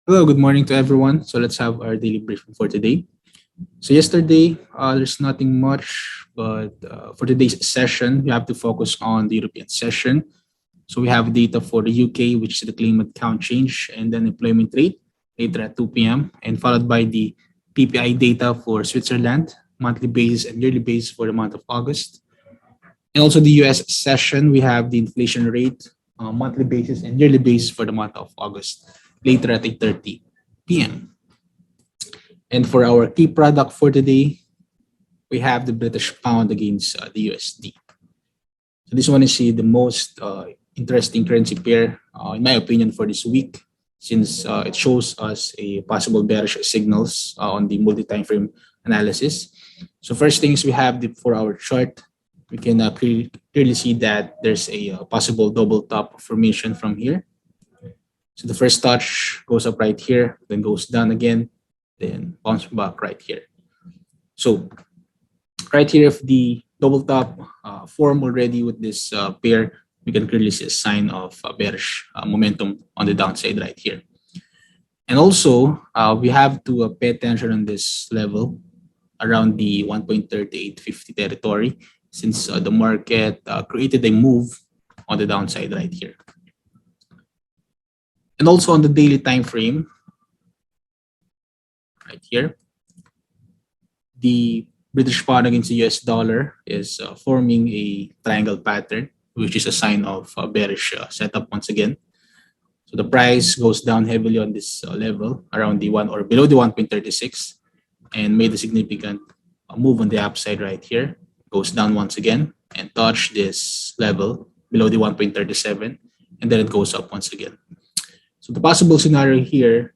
Hello, good morning to everyone. So let's have our daily briefing for today. So yesterday, there's nothing much, but for today's session, we have to focus on the European session. So we have data for the UK, which is the claimant count change, and then employment rate later at 2 p.m., and followed by the PPI data for Switzerland, monthly basis and yearly basis for the month of August. And also the US session, we have the inflation rate, monthly basis and yearly basis for the month of August, later at 8:30 p.m. And for our key product for today, we have the British pound against the USD. So this one is the most interesting currency pair, in my opinion, for this week, since it shows us a possible bearish signals on the multi-time frame analysis. So first things we have for our chart, we can clearly see that there's a possible double top formation from here. So the first touch goes up right here, then goes down again, then bounce back right here. So right here, if the double top form already with this pair, we can clearly see a sign of bearish momentum on the downside right here. And also, we have to pay attention on this level around the 1.3850 territory, since the market created a move on the downside right here. And also on the daily time frame, right here, the British pound against the US dollar is forming a triangle pattern, which is a sign of a bearish setup once again. So the price goes down heavily on this level around the one or below the 1.36 and made a significant move on the upside right here. Goes down once again and touch this level below the 1.37, and then it goes up once again. So the possible scenario here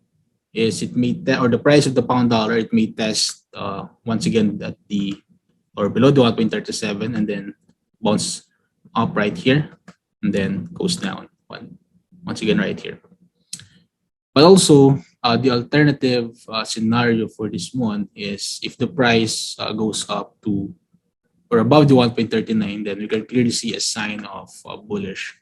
is it may or the price of the pound dollar, it may test once again at the or below the 1.37 and then bounce up right here and then goes down once again right here. But also the alternative scenario for this one is if the price goes up to or above the 1.39, then we can clearly see a sign of bullish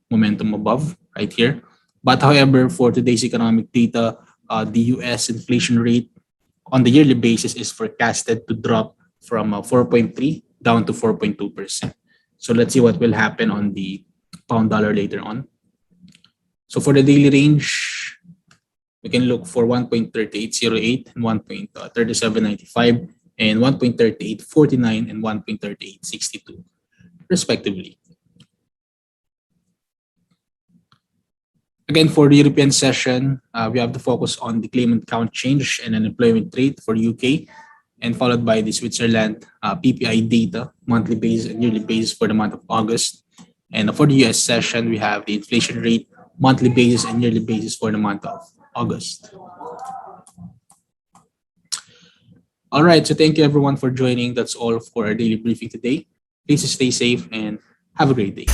momentum above right here. But however, for today's economic data, the US inflation rate on the yearly basis is forecasted to drop from 4.3 down to 4.2%. So let's see what will happen on the pound dollar later on. So for the daily range, we can look for 1.3808 and 1.3795 and 1.3849 and 1.3862 respectively. Again, for the European session, we have to focus on the claimant count change and unemployment rate for UK, and followed by the Switzerland PPI data, monthly basis and yearly basis for the month of August. And for the US session, we have the inflation rate, monthly basis and yearly basis for the month of August. All right, so thank you everyone for joining. That's all for our daily briefing today. Please stay safe and have a great day.